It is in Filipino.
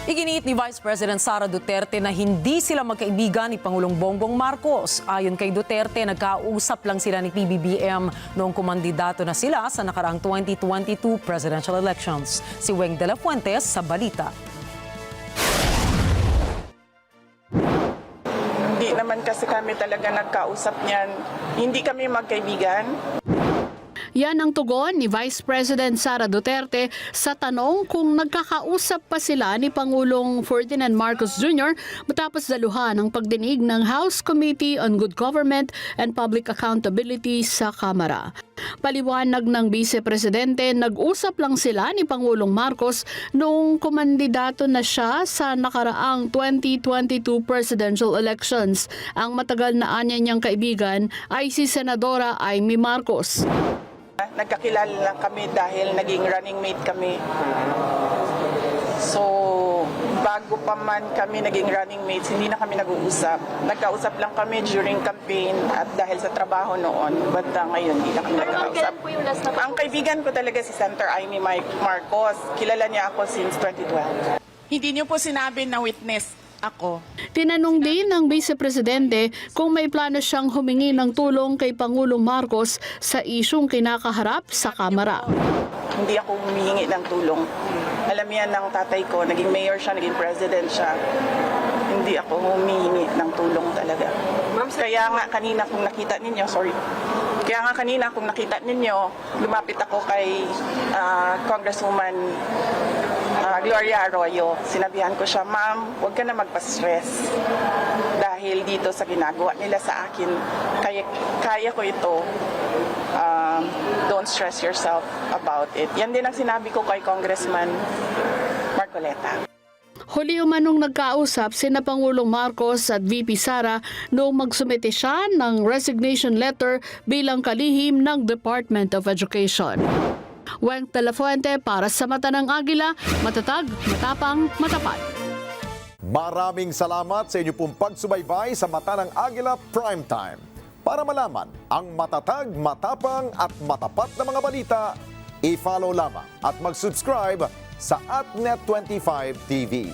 Iginiit ni Vice President Sara Duterte na hindi sila magkaibigan ni Pangulong Bongbong Marcos. Ayon kay Duterte, nagkausap lang sila ni PBBM noong kumandidato na sila sa nakaraang 2022 presidential elections. Si Weng de la Fuentes sa balita. Hindi naman kasi kami talaga nagkausap niyan. Hindi kami magkaibigan. Yan ang tugon ni Vice President Sara Duterte sa tanong kung nagkakausap pa sila ni Pangulong Ferdinand Marcos Jr. matapos daluhan ang pagdinig ng House Committee on Good Government and Public Accountability sa Kamara. Paliwanag ng Vice Presidente, nag-usap lang sila ni Pangulong Marcos noong kumandidato na siya sa nakaraang 2022 presidential elections. Ang matagal na anya niyang kaibigan ay si Senadora Amy Marcos. Nagkakilala lang kami dahil naging running mate kami. So, bago pa man kami naging running mates, hindi na kami nag-uusap. Nagkausap lang kami during campaign at dahil sa trabaho noon. But ngayon, hindi na kami nagkausap. Ang kaibigan ko talaga si Senator Amy Marcos. Kilala niya ako since 2012. Hindi niyo po sinabi na witness ako. Tinanong din ng Vice Presidente kung may plano siyang humingi ng tulong kay Pangulong Marcos sa isyung kinakaharap sa Kamara. Hindi ako humihingi ng tulong. Alam yan ng tatay ko, naging mayor siya, naging president siya. Hindi ako humihingi ng tulong talaga. Kaya nga kanina kung nakita ninyo, lumapit ako kay Congresswoman Gloria Arroyo. Sinabihan ko siya, ma'am, huwag ka na magpa-stress. Dahil dito sa ginagawa nila sa akin, kaya ko ito. Don't stress yourself about it. Yan din ang sinabi ko kay Congressman Marcoleta. Huli umanong nagkausap sina Pangulong Marcos at VP Sara noong magsumite siya ng resignation letter bilang kalihim ng Department of Education. Weng de la Fuente para sa Mata ng Agila, matatag, matapang, matapat. Maraming salamat sa inyo pong pagsubaybay sa Mata ng Agila Primetime. Para malaman ang matatag, matapang at matapat na mga balita, i-follow lamang at mag-subscribe sa @Net25 TV.